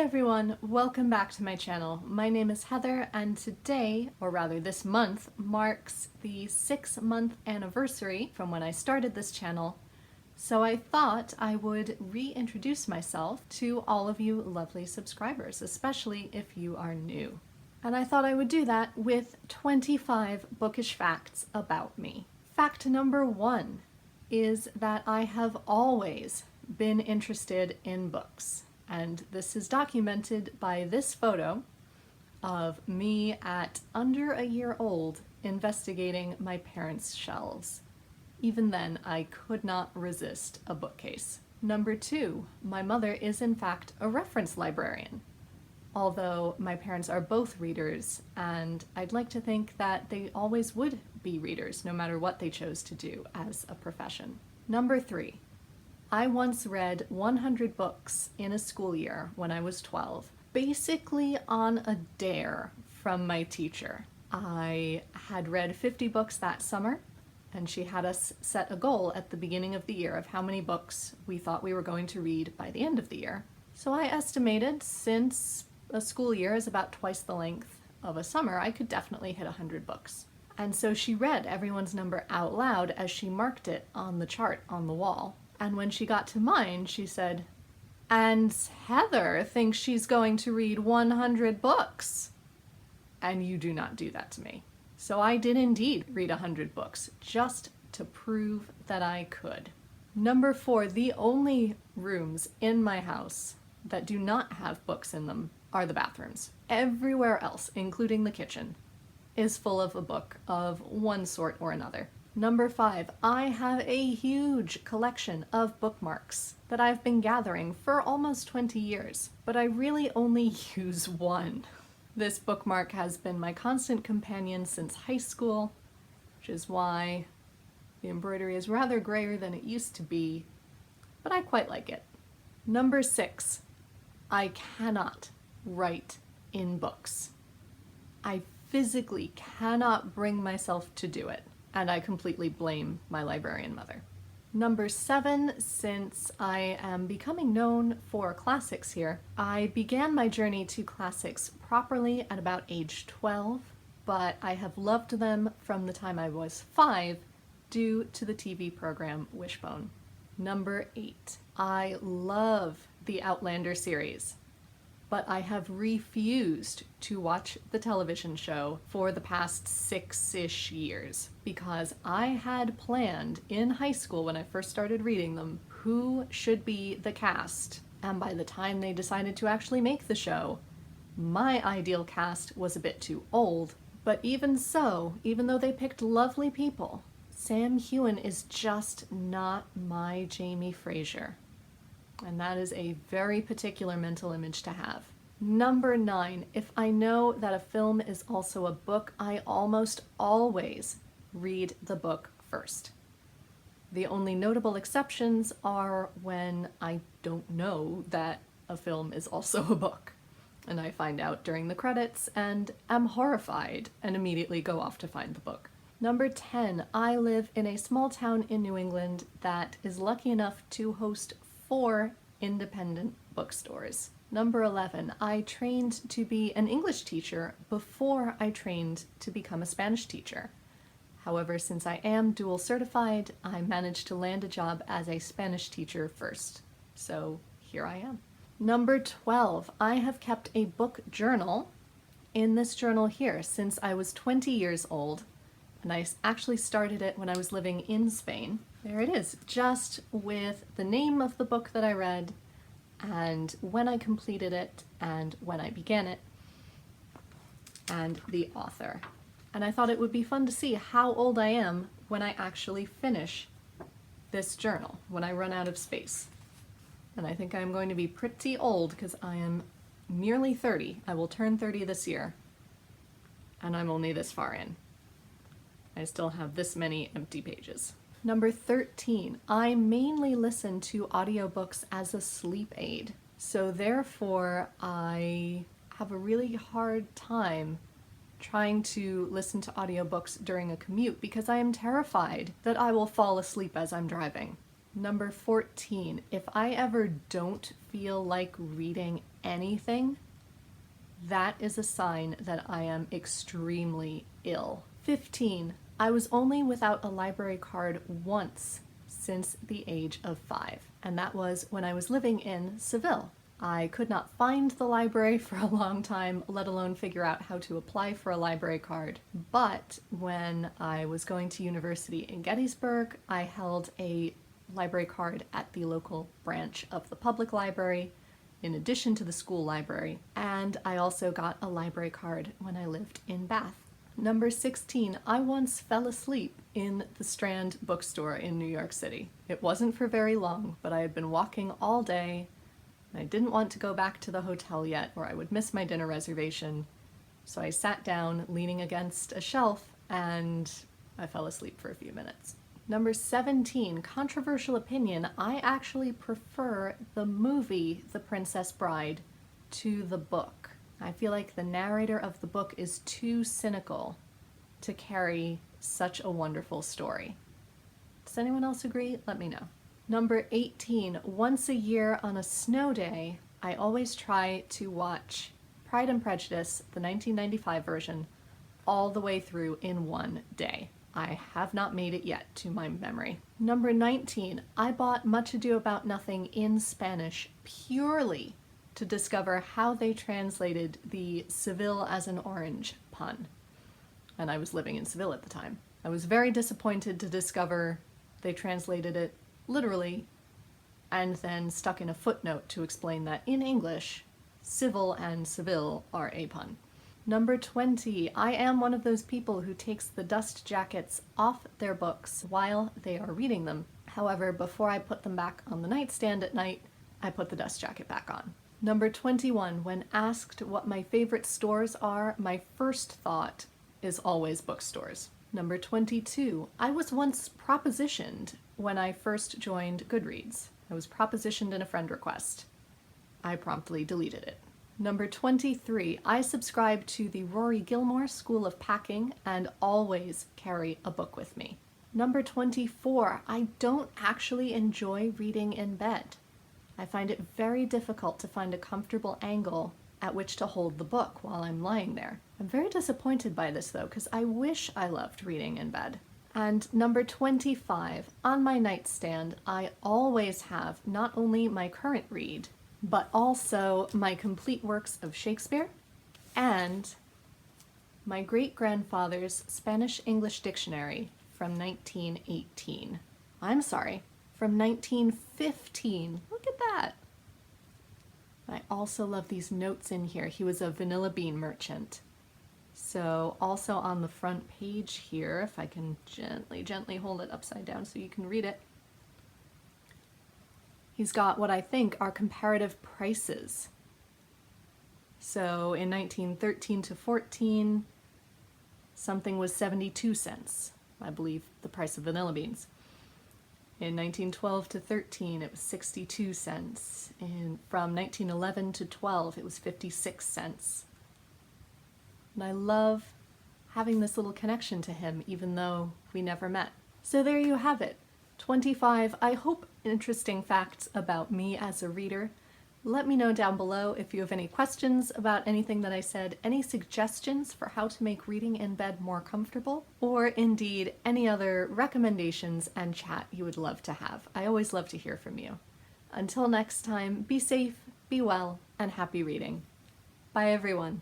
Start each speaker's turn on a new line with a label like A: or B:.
A: everyone, welcome back to my channel. My name is Heather and today, or rather this month, marks the 6-month anniversary from when I started this channel. So I thought I would reintroduce myself to all of you lovely subscribers, especially if you are new. And I thought I would do that with 25 bookish facts about me. Fact number 1 is that I have always been interested in books. And this is documented by this photo of me at under a year old investigating my parents' shelves. Even then, I could not resist a bookcase. Number 2, my mother is in fact a reference librarian. Although my parents are both readers, and I'd like to think that they always would be readers no matter what they chose to do as a profession. Number 3, I once read 100 books in a school year when I was 12, basically on a dare from my teacher. I had read 50 books that summer, and she had us set a goal at the beginning of the year of how many books we thought we were going to read by the end of the year. So I estimated, since a school year is about twice the length of a summer, I could definitely hit 100 books. And so she read everyone's number out loud as she marked it on the chart on the wall. And when she got to mine, she said, "And Heather thinks she's going to read 100 books. And you do not do that to me." So I did indeed read 100 books, just to prove that I could. Number 4, the only rooms in my house that do not have books in them are the bathrooms. Everywhere else, including the kitchen, is full of a book of one sort or another. Number 5, I have a huge collection of bookmarks that I've been gathering for almost 20 years, but I really only use one. This bookmark has been my constant companion since high school, which is why the embroidery is rather grayer than it used to be, but I quite like it. Number 6, I cannot write in books. I physically cannot bring myself to do it. And I completely blame my librarian mother. Number 7, since I am becoming known for classics here, I began my journey to classics properly at about age 12, but I have loved them from the time I was 5 due to the TV program Wishbone. Number 8, I love the Outlander series, but I have refused to watch the television show for the past 6-ish years because I had planned in high school when I first started reading them who should be the cast, and by the time they decided to actually make the show, my ideal cast was a bit too old. But even so, even though they picked lovely people, Sam Heughan is just not my Jamie Fraser. And that is a very particular mental image to have. Number 9, if I know that a film is also a book, I almost always read the book first. The only notable exceptions are when I don't know that a film is also a book, and I find out during the credits and am horrified and immediately go off to find the book. Number 10, I live in a small town in New England that is lucky enough to host 4 independent bookstores. Number 11, I trained to be an English teacher before I trained to become a Spanish teacher. However, since I am dual certified, I managed to land a job as a Spanish teacher first. So here I am. Number 12, I have kept a book journal in this journal here since I was 20 years old. And I actually started it when I was living in Spain. There it is, just with the name of the book that I read, and when I completed it, and when I began it, and the author. And I thought it would be fun to see how old I am when I actually finish this journal, when I run out of space. And I think I'm going to be pretty old because I am nearly 30. I will turn 30 this year, and I'm only this far in. I still have this many empty pages. Number 13, I mainly listen to audiobooks as a sleep aid. So therefore, I have a really hard time trying to listen to audiobooks during a commute because I am terrified that I will fall asleep as I'm driving. Number 14, if I ever don't feel like reading anything, that is a sign that I am extremely ill. 15, I was only without a library card once since the age of 5, and that was when I was living in Seville. I could not find the library for a long time, let alone figure out how to apply for a library card. But when I was going to university in Gettysburg, I held a library card at the local branch of the public library, in addition to the school library, and I also got a library card when I lived in Bath. Number 16, I once fell asleep in the Strand bookstore in New York City. It wasn't for very long, but I had been walking all day. I didn't want to go back to the hotel yet, or I would miss my dinner reservation. So I sat down, leaning against a shelf, and I fell asleep for a few minutes. Number 17, controversial opinion. I actually prefer the movie The Princess Bride to the book. I feel like the narrator of the book is too cynical to carry such a wonderful story. Does anyone else agree? Let me know. Number 18, once a year on a snow day, I always try to watch Pride and Prejudice, the 1995 version, all the way through in one day. I have not made it yet to my memory. Number 19, I bought Much Ado About Nothing in Spanish purely to discover how they translated the Seville as an orange pun. And I was living in Seville at the time. I was very disappointed to discover they translated it literally, and then stuck in a footnote to explain that in English, civil and Seville are a pun. Number 20, I am one of those people who takes the dust jackets off their books while they are reading them. However, before I put them back on the nightstand at night, I put the dust jacket back on. Number 21, when asked what my favorite stores are, my first thought is always bookstores. Number 22, I was once propositioned when I first joined Goodreads. I was propositioned in a friend request. I promptly deleted it. Number 23, I subscribe to the Rory Gilmore School of Packing and always carry a book with me. Number 24, I don't actually enjoy reading in bed. I find it very difficult to find a comfortable angle at which to hold the book while I'm lying there. I'm very disappointed by this though, because I wish I loved reading in bed. And number 25, on my nightstand, I always have not only my current read, but also my complete works of Shakespeare and my great-grandfather's Spanish-English dictionary from 1918. I'm sorry, from 1915. Look at that. I also love these notes in here. He was a vanilla bean merchant. So also on the front page here, if I can gently hold it upside down so you can read it, he's got what I think are comparative prices. So in 1913 to 14, something was 72 cents, I believe the price of vanilla beans. In 1912 to 13, it was 62 cents. From 1911 to 12, it was 56 cents. And I love having this little connection to him, even though we never met. So there you have it. 25, I hope, interesting facts about me as a reader. Let me know down below if you have any questions about anything that I said, any suggestions for how to make reading in bed more comfortable, or indeed any other recommendations and chat you would love to have. I always love to hear from you. Until next time, be safe, be well, and happy reading. Bye everyone.